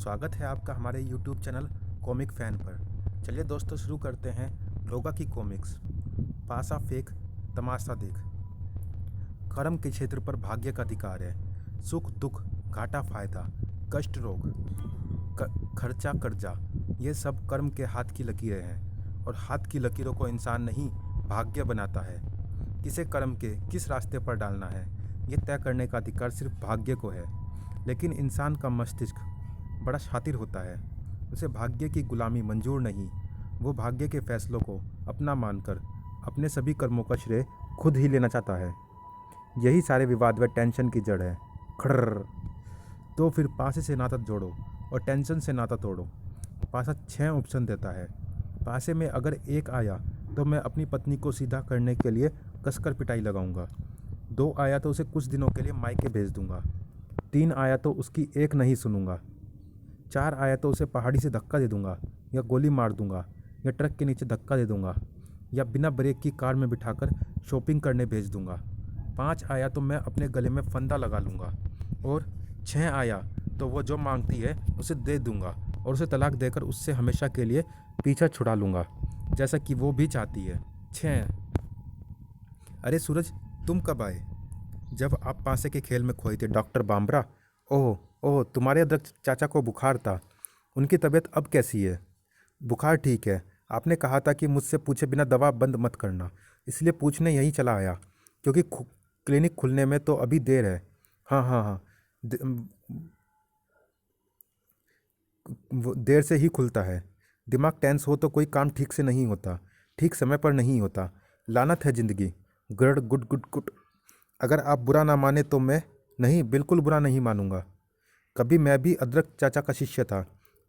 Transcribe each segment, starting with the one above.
स्वागत है आपका हमारे यूट्यूब चैनल कॉमिक फ़ैन पर। चलिए दोस्तों शुरू करते हैं लोगा की कॉमिक्स। पासा फेंक तमाशा देख। कर्म के क्षेत्र पर भाग्य का अधिकार है। सुख दुख घाटा फायदा कष्ट रोग खर्चा कर्जा, ये सब कर्म के हाथ की लकीरें हैं और हाथ की लकीरों को इंसान नहीं भाग्य बनाता है। किसे कर्म के किस रास्ते पर डालना है ये तय करने का अधिकार सिर्फ भाग्य को है। लेकिन इंसान का मस्तिष्क बड़ा शातिर होता है, उसे भाग्य की गुलामी मंजूर नहीं। वो भाग्य के फैसलों को अपना मानकर अपने सभी कर्मों का श्रेय खुद ही लेना चाहता है। यही सारे विवाद व टेंशन की जड़ है। खड़र। तो फिर पासे से नाता जोड़ो और टेंशन से नाता तोड़ो। पासा 6 ऑप्शन देता है। पासे में अगर एक आया तो मैं अपनी पत्नी को सीधा करने के लिए कसकर पिटाई लगाऊंगा। 2 आया तो उसे कुछ दिनों के लिए मायके भेज दूंगा। 3 आया तो उसकी एक नहीं सुनूंगा। 4 आया तो उसे पहाड़ी से धक्का दे दूंगा या गोली मार दूंगा या ट्रक के नीचे धक्का दे दूंगा या बिना ब्रेक की कार में बिठाकर शॉपिंग करने भेज दूंगा। 5 आया तो मैं अपने गले में फंदा लगा लूँगा और 6 आया तो वो जो मांगती है उसे दे दूंगा और उसे तलाक देकर उससे हमेशा के लिए पीछा छुड़ा लूँगा जैसा कि वो भी चाहती है। 6। अरे सूरज, तुम कब आए? जब आप पासे के खेल में खोए थे डॉक्टर बाम्ब्रा। ओह ओह, तुम्हारे अध्यक्ष चाचा को बुखार था। उनकी तबीयत अब कैसी है? बुखार ठीक है। आपने कहा था कि मुझसे पूछे बिना दवा बंद मत करना, इसलिए पूछने यहीं चला आया, क्योंकि क्लिनिक खुलने में तो अभी देर है। हाँ हाँ हाँ, वो देर से ही खुलता है। दिमाग टेंस हो तो कोई काम ठीक से नहीं होता, ठीक समय पर नहीं होता। लानत है ज़िंदगी। गड़ गुड गुड गुड। अगर आप बुरा ना माने तो मैं नहीं, बिल्कुल बुरा नहीं मानूंगा। कभी मैं भी अदरक चाचा का शिष्य था,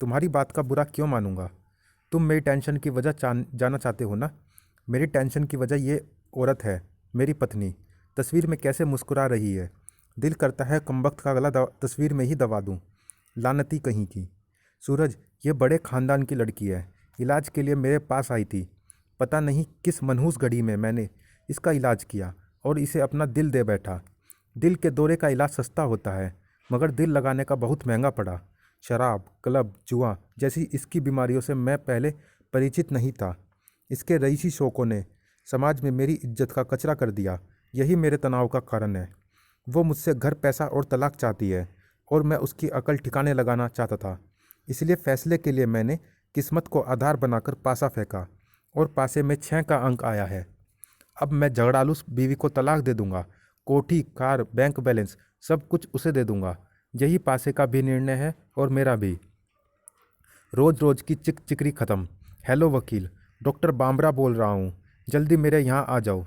तुम्हारी बात का बुरा क्यों मानूंगा? तुम मेरी टेंशन की वजह जाना चाहते हो ना? मेरी टेंशन की वजह ये औरत है, मेरी पत्नी। तस्वीर में कैसे मुस्कुरा रही है। दिल करता है कमबख्त का गला तस्वीर में ही दबा दूं। लानती कहीं की। सूरज, ये बड़े ख़ानदान की लड़की है, इलाज के लिए मेरे पास आई थी। पता नहीं किस मनहूस घड़ी में मैंने इसका इलाज किया और इसे अपना दिल दे बैठा। दिल के दौरे का इलाज सस्ता होता है, मगर दिल लगाने का बहुत महंगा पड़ा। शराब, क्लब, जुआ जैसी इसकी बीमारियों से मैं पहले परिचित नहीं था। इसके रईसी शौकों ने समाज में मेरी इज्जत का कचरा कर दिया। यही मेरे तनाव का कारण है। वो मुझसे घर, पैसा और तलाक चाहती है और मैं उसकी अकल ठिकाने लगाना चाहता था। इसलिए फैसले के लिए मैंने किस्मत को आधार बनाकर पासा फेंका और पासे में 6 का अंक आया है। अब मैं झगड़ालू बीवी को तलाक दे दूंगा। कोठी, कार, बैंक बैलेंस सब कुछ उसे दे दूंगा। यही पासे का भी निर्णय है और मेरा भी। रोज रोज की चिक चिकरी खत्म। हेलो वकील, डॉक्टर बाम्ब्रा बोल रहा हूँ, जल्दी मेरे यहाँ आ जाओ।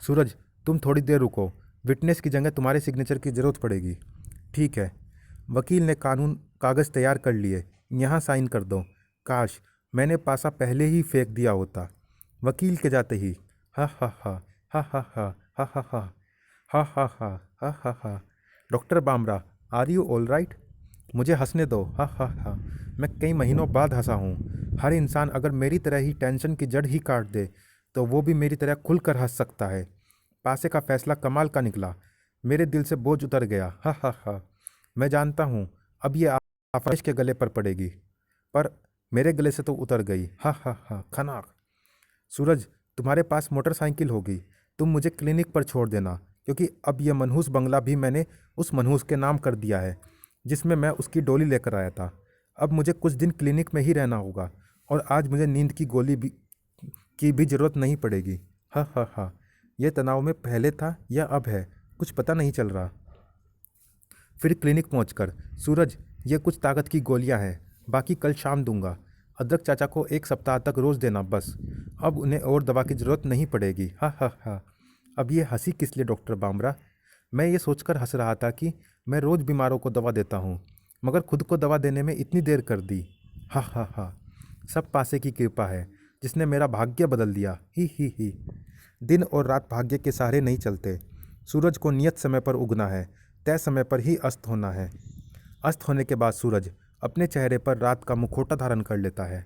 सूरज, तुम थोड़ी देर रुको, विटनेस की जगह तुम्हारे सिग्नेचर की ज़रूरत पड़ेगी। ठीक है। वकील ने कानून कागज़ तैयार कर लिए, यहाँ साइन कर दो। काश मैंने पासा पहले ही फेंक दिया होता। वकील के जाते ही हा हा हा हा हा हा हा हा हा हा हा हा हा हा हा। Doctor Bambra, are you all right? मुझे हंसने दो। हा हा हा। मैं कई महीनों बाद हंसा हूँ। हर इंसान अगर मेरी तरह ही टेंशन की जड़ ही काट दे तो वो भी मेरी तरह खुलकर हंस सकता है। पासे का फैसला कमाल का निकला। मेरे दिल से बोझ उतर गया। हा हा हा। मैं जानता हूँ अब ये आफाइश के गले पर पड़ेगी, पर मेरे गले से तो उतर गई। हा हा हा। खनाक। सूरज, तुम्हारे पास मोटरसाइकिल होगी, तुम मुझे क्लिनिक पर छोड़ देना, क्योंकि अब यह मनहूस बंगला भी मैंने उस मनहूस के नाम कर दिया है जिसमें मैं उसकी डोली लेकर आया था। अब मुझे कुछ दिन क्लिनिक में ही रहना होगा और आज मुझे नींद की गोली की भी ज़रूरत नहीं पड़ेगी। हा हा हा। यह तनाव में पहले था या अब है, कुछ पता नहीं चल रहा। फिर क्लिनिक पहुंचकर, सूरज, ये कुछ ताकत की गोलियां हैं, बाकी कल शाम दूंगा। अदरक चाचा को 1 सप्ताह तक रोज़ देना बस। अब उन्हें और दवा की ज़रूरत नहीं पड़ेगी। हा हा हा। अब ये हंसी किस लिए डॉक्टर बाम्ब्रा? मैं ये सोचकर हंस रहा था कि मैं रोज़ बीमारों को दवा देता हूँ, मगर खुद को दवा देने में इतनी देर कर दी। हा हा हा। सब पासे की कृपा है जिसने मेरा भाग्य बदल दिया। ही। दिन और रात भाग्य के सहारे नहीं चलते। सूरज को नियत समय पर उगना है, तय समय पर ही अस्त होना है। अस्त होने के बाद सूरज अपने चेहरे पर रात का मुखौटा धारण कर लेता है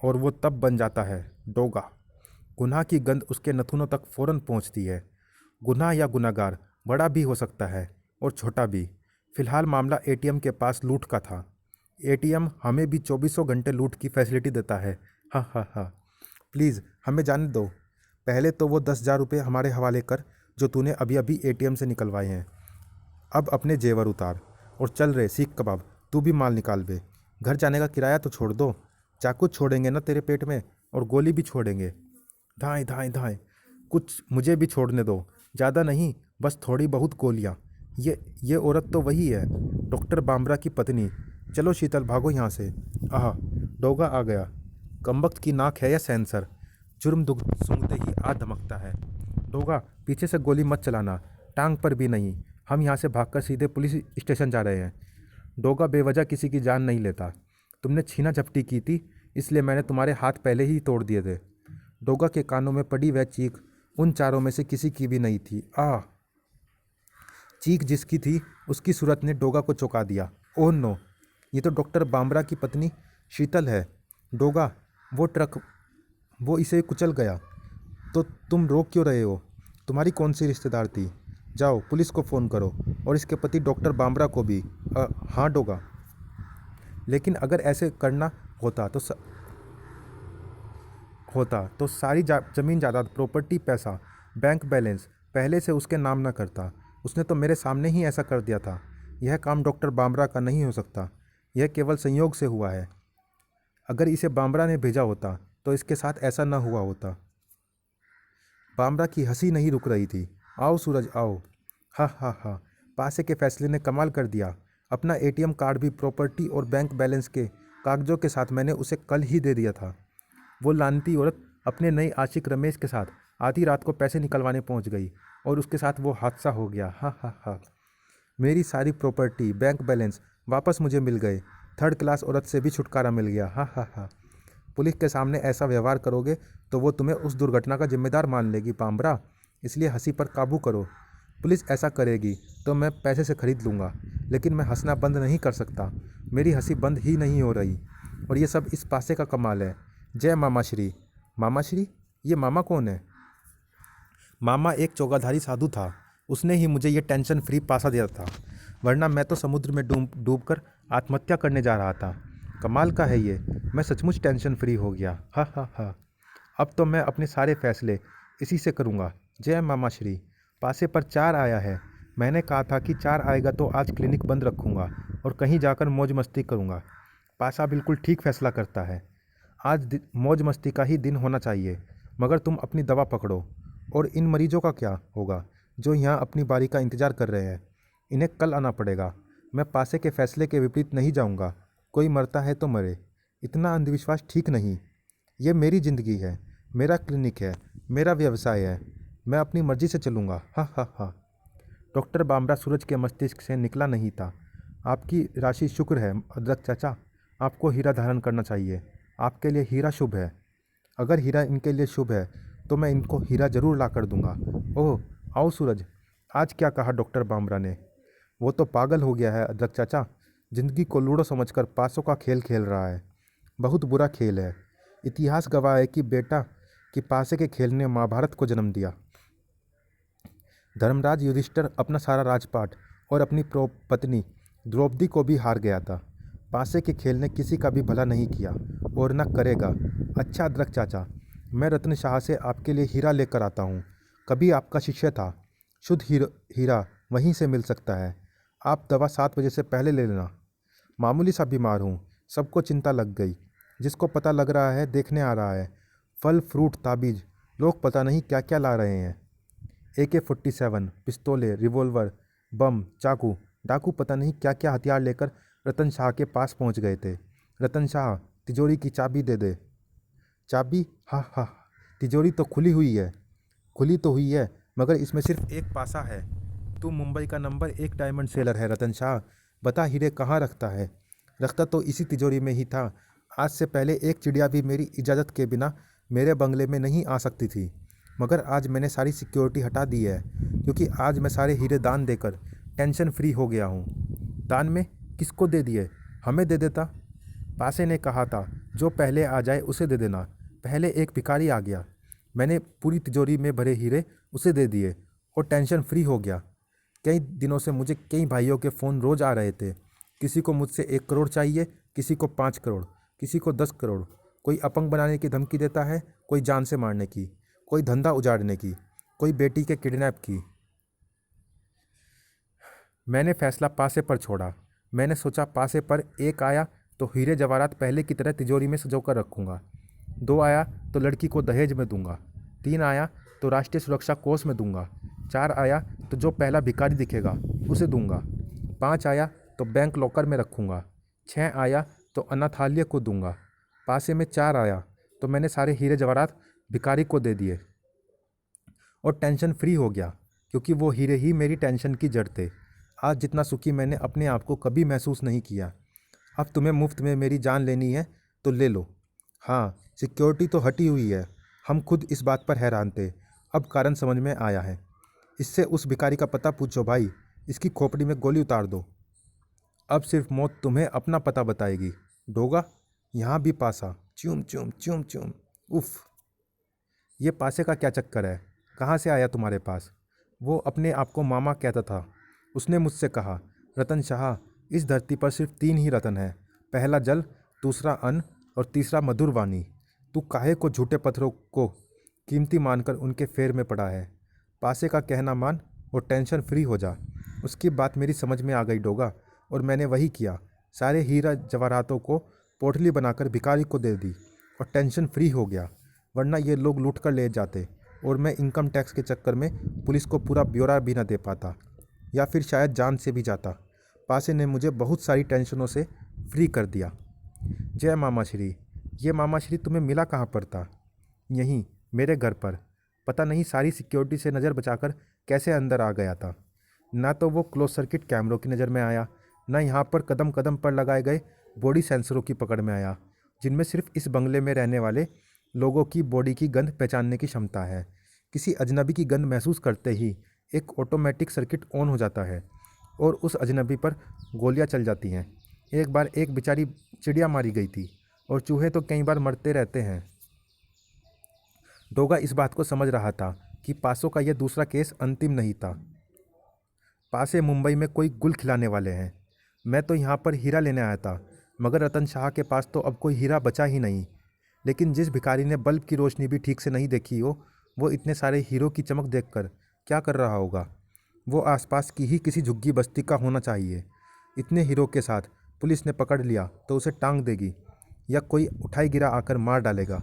और वो तब बन जाता है डोगा। गुनाह की गंध उसके नथुनों तक फौरन पहुंचती है। गुनाह या गुनाहगार बड़ा भी हो सकता है और छोटा भी। फिलहाल मामला एटीएम के पास लूट का था। एटीएम हमें भी चौबीसों घंटे लूट की फैसिलिटी देता है। हाँ हाँ हाँ, प्लीज़ हमें जाने दो। पहले तो वो 10,000 रुपये हमारे हवाले कर जो तूने अभी अभी एटीएम से निकलवाए हैं। अब अपने जेवर उतार और चल रहे सीख कबाब, तू भी माल निकाल बे। घर जाने का किराया तो छोड़ दो, चाकू छोड़ेंगे ना तेरे पेट में, और गोली भी छोड़ेंगे। धाएँ धाएँ धाएँ, कुछ मुझे भी छोड़ने दो, ज़्यादा नहीं, बस थोड़ी बहुत गोलियाँ। ये औरत तो वही है, डॉक्टर बामरा की पत्नी। चलो शीतल भागो यहाँ से। आह, डोगा आ गया। कमबख्त की नाक है या सेंसर, जुर्म दुख सूंघते ही आ धमकता है। डोगा, पीछे से गोली मत चलाना, टांग पर भी नहीं। हम यहाँ से भागकर सीधे पुलिस स्टेशन जा रहे हैं। डोगा बेवजह किसी की जान नहीं लेता। तुमने छीना झपटी की थी, इसलिए मैंने तुम्हारे हाथ पहले ही तोड़ दिए थे। डोगा के कानों में पड़ी वह चीख उन चारों में से किसी की भी नहीं थी। चीख जिसकी थी उसकी सूरत ने डोगा को चौंका दिया। ओह नो, ये तो डॉक्टर बामरा की पत्नी शीतल है। डोगा, वो ट्रक, वो इसे कुचल गया। तो तुम रोक क्यों रहे हो? तुम्हारी कौन सी रिश्तेदार थी? जाओ पुलिस को फ़ोन करो, और इसके पति डॉक्टर बामरा को भी। हाँ डोगा, लेकिन अगर ऐसे करना होता तो सारी ज़मीन जायदाद, प्रॉपर्टी, पैसा, बैंक बैलेंस पहले से उसके नाम ना करता। उसने तो मेरे सामने ही ऐसा कर दिया था। यह काम डॉक्टर बामरा का नहीं हो सकता, यह केवल संयोग से हुआ है। अगर इसे बामरा ने भेजा होता तो इसके साथ ऐसा न हुआ होता। बामरा की हंसी नहीं रुक रही थी। आओ सूरज आओ। हा हा हा, पासे के फैसले ने कमाल कर दिया। अपना एटीएम कार्ड भी प्रॉपर्टी और बैंक बैलेंस के कागजों के साथ मैंने उसे कल ही दे दिया था। वो लानती औरत अपने नए आशिक रमेश के साथ आधी रात को पैसे निकलवाने पहुंच गई, और उसके साथ वो हादसा हो गया। हा हा हा, मेरी सारी प्रॉपर्टी, बैंक बैलेंस वापस मुझे मिल गए। थर्ड क्लास औरत से भी छुटकारा मिल गया। हा हा हा, पुलिस के सामने ऐसा व्यवहार करोगे तो वो तुम्हें उस दुर्घटना का जिम्मेदार मान लेगी बामरा, इसलिए हंसी पर काबू करो। पुलिस ऐसा करेगी तो मैं पैसे से खरीद लूँगा, लेकिन मैं हंसना बंद नहीं कर सकता। मेरी हंसी बंद ही नहीं हो रही, और ये सब इस पासे का कमाल है। जय मामा श्री। मामा श्री? ये मामा कौन है? मामा एक चौगाधारी साधु था, उसने ही मुझे ये टेंशन फ्री पासा दिया था, वरना मैं तो समुद्र में डूब कर आत्महत्या करने जा रहा था। कमाल का है ये, मैं सचमुच टेंशन फ्री हो गया। हा हा हा, अब तो मैं अपने सारे फैसले इसी से करूँगा। जय मामा श्री। पासे पर 4 आया है। मैंने कहा था कि 4 आएगा तो आज क्लिनिक बंद रखूँगा और कहीं जाकर मौज मस्ती करूँगा। पासा बिल्कुल ठीक फैसला करता है। आज मौज मस्ती का ही दिन होना चाहिए, मगर तुम अपनी दवा पकड़ो। और इन मरीजों का क्या होगा जो यहाँ अपनी बारी का इंतज़ार कर रहे हैं? इन्हें कल आना पड़ेगा। मैं पासे के फैसले के विपरीत नहीं जाऊँगा। कोई मरता है तो मरे, इतना अंधविश्वास ठीक नहीं। ये मेरी ज़िंदगी है, मेरा क्लिनिक है, मेरा व्यवसाय है, मैं अपनी मर्ज़ी से चलूँगा। हा हा हा। डॉक्टर बामरा सूरज के मस्तिष्क से निकला नहीं था। आपकी राशि शुक्र है अदरक चाचा, आपको हीरा धारण करना चाहिए। आपके लिए हीरा शुभ है। अगर हीरा इनके लिए शुभ है तो मैं इनको हीरा ज़रूर ला कर दूंगा। ओह, आओ सूरज। आज क्या कहा डॉक्टर बामरा ने? वो तो पागल हो गया है अदरक चाचा, ज़िंदगी को लूडो समझकर पासों का खेल खेल रहा है। बहुत बुरा खेल है। इतिहास गवाह है कि बेटा कि पासे के खेल ने महाभारत को जन्म दिया। धर्मराज युधिष्ठिर अपना सारा राजपाट और अपनी पत्नी द्रौपदी को भी हार गया था। पासे के खेल ने किसी का भी भला नहीं किया और न करेगा। अच्छा अदरक चाचा, मैं रत्न शाह से आपके लिए हीरा लेकर आता हूँ। कभी आपका शिष्य था। शुद्ध हीरा वहीं से मिल सकता है। आप दवा 7 बजे से पहले ले लेना। मामूली सा बीमार हूँ, सबको चिंता लग गई। जिसको पता लग रहा है देखने आ रहा है। फल फ्रूट ताबीज, लोग पता नहीं क्या क्या ला रहे हैं। AK-47, पिस्तौलें, रिवॉल्वर, बम, चाकू, डाकू पता नहीं क्या क्या हथियार लेकर रतन शाह के पास पहुंच गए थे। रतन शाह, तिजोरी की चाबी दे दे। चाबी? हाँ हाँ, तिजोरी तो खुली तो हुई है, मगर इसमें सिर्फ एक पासा है। तू मुंबई का नंबर 1 डायमंड सेलर है रतन शाह, बता हीरे कहाँ रखता है? रखता तो इसी तिजोरी में ही था। आज से पहले एक चिड़िया भी मेरी इजाज़त के बिना मेरे बंगले में नहीं आ सकती थी, मगर आज मैंने सारी सिक्योरिटी हटा दी है, क्योंकि आज मैं सारे हीरे दान देकर टेंशन फ्री हो गया हूँ। दान में? किसको दे दिए? हमें दे देता। पासे ने कहा था जो पहले आ जाए उसे दे देना। पहले एक भिखारी आ गया, मैंने पूरी तिजोरी में भरे हीरे उसे दे दिए और टेंशन फ्री हो गया। कई दिनों से मुझे कई भाइयों के फ़ोन रोज़ आ रहे थे। किसी को मुझसे 1 करोड़ चाहिए, किसी को 5 करोड़, किसी को 10 करोड़। कोई अपंग बनाने की धमकी देता है, कोई जान से मारने की, कोई धंधा उजाड़ने की, कोई बेटी के किडनैप की। मैंने फैसला पासे पर छोड़ा। मैंने सोचा पासे पर 1 आया तो हीरे जवाहरात पहले की तरह तिजोरी में सजोकर रखूँगा। 2 आया तो लड़की को दहेज में दूंगा। 3 आया तो राष्ट्रीय सुरक्षा कोष में दूंगा। 4 आया तो जो पहला भिखारी दिखेगा उसे दूंगा। 5 आया तो बैंक लॉकर में रखूँगा। 6 आया तो अनाथालय को दूंगा। पासे में 4 आया तो मैंने सारे हीरे जवाहरात भिखारी को दे दिए और टेंशन फ्री हो गया, क्योंकि वो हीरे ही मेरी टेंशन की जड़ थे। आज जितना सुखी मैंने अपने आप को कभी महसूस नहीं किया। अब तुम्हें मुफ्त में मेरी जान लेनी है तो ले लो। हाँ, सिक्योरिटी तो हटी हुई है। हम खुद इस बात पर हैरान थे, अब कारण समझ में आया है। इससे उस भिखारी का पता पूछो भाई, इसकी खोपड़ी में गोली उतार दो। अब सिर्फ मौत तुम्हें अपना पता बताएगी। डोगा, यहाँ भी पासा। च्यूम च्यूम च्यूम च्यूम। उफ, ये पासे का क्या चक्कर है? कहाँ से आया तुम्हारे पास? वो अपने आप को मामा कहता था। उसने मुझसे कहा, रतन शाह, इस धरती पर सिर्फ 3 ही रतन हैं, पहला जल, दूसरा अन्न और तीसरा मधुर वाणी। तू काहे को झूठे पत्थरों को कीमती मानकर उनके फेर में पड़ा है? पासे का कहना मान और टेंशन फ्री हो जा। उसकी बात मेरी समझ में आ गई डोगा, और मैंने वही किया। सारे हीरा जवाहरातों को पोटली बनाकर भिखारी को दे दी और टेंशन फ्री हो गया। वरना ये लोग लूट कर ले जाते और मैं इनकम टैक्स के चक्कर में पुलिस को पूरा ब्यौरा भी न दे पाता, या फिर शायद जान से भी जाता। पासे ने मुझे बहुत सारी टेंशनों से फ्री कर दिया। जय मामा श्री। ये मामा श्री तुम्हें मिला कहाँ पर था? यहीं, मेरे घर पर। पता नहीं सारी सिक्योरिटी से नज़र बचाकर कैसे अंदर आ गया था। ना तो वो क्लोज सर्किट कैमरों की नज़र में आया, ना यहाँ पर कदम कदम पर लगाए गए बॉडी सेंसरों की पकड़ में आया, जिनमें सिर्फ इस बंगले में रहने वाले लोगों की बॉडी की गंध पहचानने की क्षमता है। किसी अजनबी की गंध महसूस करते ही एक ऑटोमेटिक सर्किट ऑन हो जाता है और उस अजनबी पर गोलियां चल जाती हैं। एक बार एक बेचारी चिड़िया मारी गई थी, और चूहे तो कई बार मरते रहते हैं। डोगा इस बात को समझ रहा था कि पासों का यह दूसरा केस अंतिम नहीं था। पासे मुंबई में कोई गुल खिलाने वाले हैं। मैं तो यहाँ पर हीरा लेने आया था, मगर रतन शाह के पास तो अब कोई हीरा बचा ही नहीं। लेकिन जिस भिखारी ने बल्ब की रोशनी भी ठीक से नहीं देखी हो, वो इतने सारे हीरो की चमक देखकर क्या कर रहा होगा? वो आसपास की ही किसी झुग्गी बस्ती का होना चाहिए। इतने हीरो के साथ पुलिस ने पकड़ लिया तो उसे टांग देगी, या कोई उठाई गिरा आकर मार डालेगा।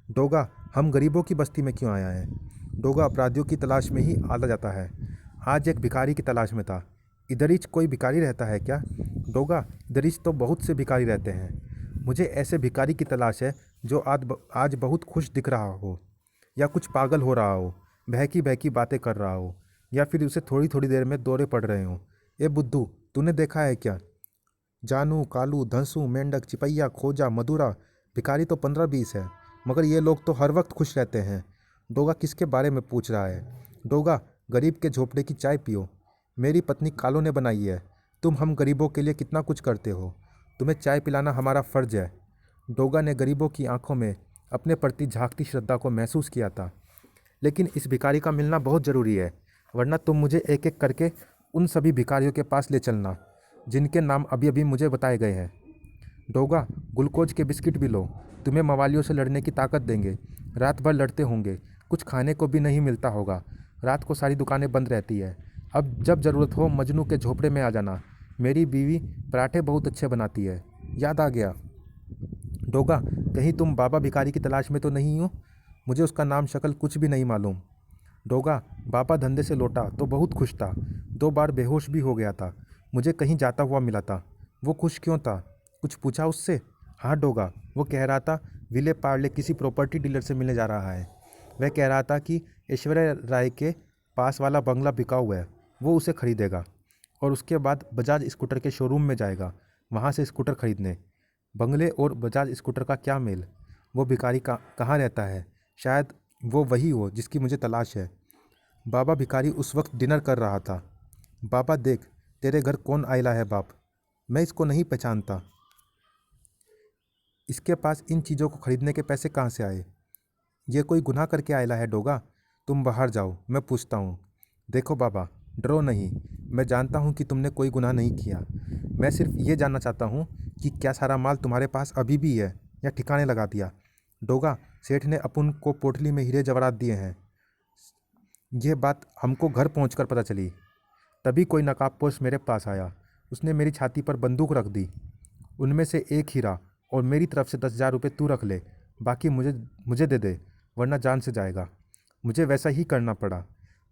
डोगा, हम गरीबों की बस्ती में क्यों आया है? डोगा अपराधियों की तलाश में ही आता जाता है। आज एक भिखारी की तलाश में था। इधर ही कोई भिखारी रहता है क्या? डोगा, इधर ही तो बहुत से भिखारी रहते हैं। मुझे ऐसे भिखारी की तलाश है जो आज बहुत खुश दिख रहा हो, या कुछ पागल हो रहा हो, बहकी बहकी बातें कर रहा हो, या फिर उसे थोड़ी थोड़ी देर में दौरे पड़ रहे हों। ए बुद्धू, तूने देखा है क्या? जानू, कालू, धंसू, मेंढक, चिपैया, खोजा, मधुरा, भिखारी तो 15-20 है, मगर ये लोग तो हर वक्त खुश रहते हैं। डोगा किसके बारे में पूछ रहा है? डोगा, गरीब के झोपड़े की चाय पियो। मेरी पत्नी कालो ने बनाई है। तुम हम गरीबों के लिए कितना कुछ करते हो, तुम्हें चाय पिलाना हमारा फ़र्ज है। डोगा ने गरीबों की आंखों में अपने प्रति झांकती श्रद्धा को महसूस किया था। लेकिन इस भिखारी का मिलना बहुत ज़रूरी है, वरना तुम मुझे एक एक करके उन सभी भिखारियों के पास ले चलना जिनके नाम अभी अभी मुझे बताए गए हैं। डोगा, ग्लूकोज के बिस्किट भी लो, तुम्हें मवालियों से लड़ने की ताकत देंगे। रात भर लड़ते होंगे, कुछ खाने को भी नहीं मिलता होगा। रात को सारी दुकानें बंद रहती है। अब जब ज़रूरत हो मजनू के झोपड़े में आ जाना। मेरी बीवी पराठे बहुत अच्छे बनाती है। याद आ गया। डोगा, कहीं तुम बाबा भिखारी की तलाश में तो नहीं हो? मुझे उसका नाम शक्ल कुछ भी नहीं मालूम। डोगा, बाबा धंधे से लौटा तो बहुत खुश था। 2 बार बेहोश भी हो गया था। मुझे कहीं जाता हुआ मिला था। वो खुश क्यों था? कुछ पूछा उससे? हाँ डोगा, वो कह रहा था विले पार्ले किसी प्रॉपर्टी डीलर से मिलने जा रहा है। वह कह रहा था कि ऐश्वर्या राय के पास वाला बंगला बिकाऊ है, वो उसे खरीदेगा, और उसके बाद बजाज स्कूटर के शोरूम में जाएगा वहाँ से स्कूटर खरीदने। बंगले और बजाज स्कूटर का क्या मेल? वो भिखारी कहाँ रहता है? शायद वो वही हो जिसकी मुझे तलाश है। बाबा भिखारी उस वक्त डिनर कर रहा था। बाबा देख, तेरे घर कौन आयला है बाप, मैं इसको नहीं पहचानता। इसके पास इन चीज़ों को खरीदने के पैसे कहाँ से आए? ये कोई गुनाह करके आयला है डोगा। तुम बाहर जाओ, मैं पूछता हूँ। देखो बाबा, डरो नहीं, मैं जानता हूँ कि तुमने कोई गुनाह नहीं किया। मैं सिर्फ ये जानना चाहता हूँ कि क्या सारा माल तुम्हारे पास अभी भी है या ठिकाने लगा दिया। डोगा, सेठ ने अपुन को पोटली में हीरे जवाहरात दिए हैं। यह बात हमको घर पहुंचकर पता चली। तभी कोई नकाबपोश मेरे पास आया। उसने मेरी छाती पर बंदूक रख दी। उनमें से एक हीरा और मेरी तरफ से 10,000 रुपये तू रख ले, बाकी मुझे मुझे दे दे, वरना जान से जाएगा। मुझे वैसा ही करना पड़ा।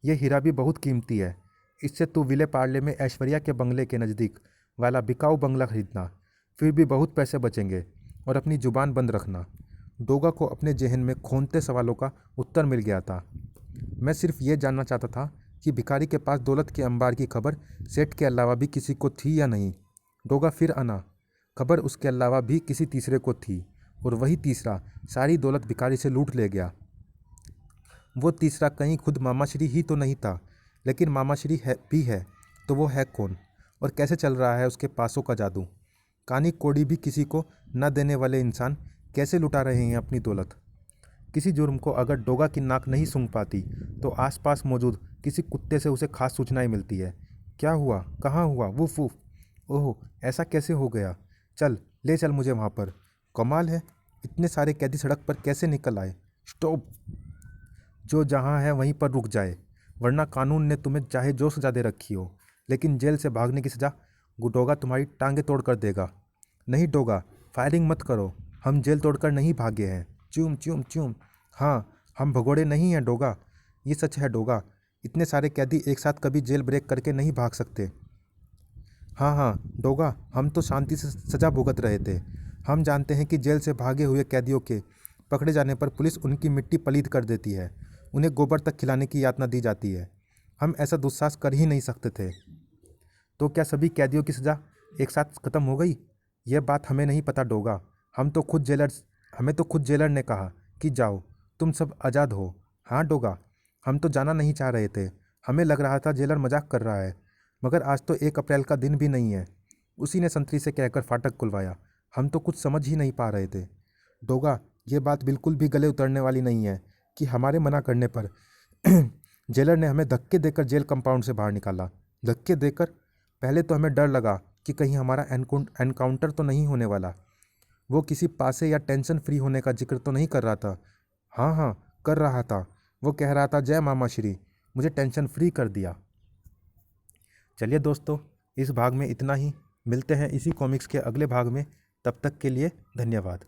यह हीरा भी बहुत कीमती है। इससे तू विले पार्ले में ऐश्वर्या के बंगले के नज़दीक वाला बिकाऊ बंगला खरीदना, फिर भी बहुत पैसे बचेंगे। और अपनी जुबान बंद रखना। डोगा को अपने जेहन में खोनते सवालों का उत्तर मिल गया था। मैं सिर्फ ये जानना चाहता था कि भिखारी के पास दौलत के अंबार की खबर सेठ के अलावा भी किसी को थी या नहीं। डोगा फिर आना। खबर उसके अलावा भी किसी तीसरे को थी, और वही तीसरा सारी दौलत भिखारी से लूट ले गया। वो तीसरा कहीं खुद मामाश्री ही तो नहीं था, लेकिन मामाश्री है भी है तो वो है कौन, और कैसे चल रहा है उसके पासों का जादू। कानी कोड़ी भी किसी को न देने वाले इंसान कैसे लुटा रहे हैं अपनी दौलत। किसी जुर्म को अगर डोगा की नाक नहीं सूंघ पाती तो आसपास मौजूद किसी कुत्ते से उसे खास सूचनाएं मिलती है। क्या हुआ, कहाँ हुआ, वुफ वुफ, ओह ऐसा कैसे हो गया, चल ले चल मुझे वहाँ पर। कमाल है, इतने सारे कैदी सड़क पर कैसे निकल आए। स्टॉप, जो जहाँ है वहीं पर रुक जाए, वरना कानून ने तुम्हें चाहे जो सजा दे रखी हो, लेकिन जेल से भागने की सजा डोगा तुम्हारी टांगें तोड़ कर देगा। नहीं डोगा, फायरिंग मत करो, हम जेल तोड़कर नहीं भागे हैं। च्यूम च्यूम च्यूम। हाँ, हम भगोड़े नहीं हैं डोगा, ये सच है डोगा। इतने सारे कैदी एक साथ कभी जेल ब्रेक करके नहीं भाग सकते। हाँ हाँ डोगा, हम तो शांति से सजा भुगत रहे थे। हम जानते हैं कि जेल से भागे हुए कैदियों के पकड़े जाने पर पुलिस उनकी मिट्टी पलीद कर देती है, उन्हें गोबर तक खिलाने की यातना दी जाती है। हम ऐसा दुस्साहस कर ही नहीं सकते थे। तो क्या सभी कैदियों की सज़ा एक साथ ख़त्म हो गई? यह बात हमें नहीं पता डोगा। हमें तो खुद जेलर ने कहा कि जाओ, तुम सब आज़ाद हो। हाँ डोगा, हम तो जाना नहीं चाह रहे थे। हमें लग रहा था जेलर मजाक कर रहा है, मगर आज तो 1 अप्रैल का दिन भी नहीं है। उसी ने संतरी से कहकर फाटक खुलवाया। हम तो कुछ समझ ही नहीं पा रहे थे। डोगा, ये बात बिल्कुल भी गले उतरने वाली नहीं है कि हमारे मना करने पर जेलर ने हमें धक्के देकर जेल कंपाउंड से बाहर निकाला। धक्के देकर? पहले तो हमें डर लगा कि कहीं हमारा एनकाउंटर तो नहीं होने वाला। वो किसी पासे या टेंशन फ्री होने का जिक्र तो नहीं कर रहा था? हाँ हाँ कर रहा था। वो कह रहा था जय मामा श्री, मुझे टेंशन फ्री कर दिया। चलिए दोस्तों, इस भाग में इतना ही। मिलते हैं इसी कॉमिक्स के अगले भाग में। तब तक के लिए धन्यवाद।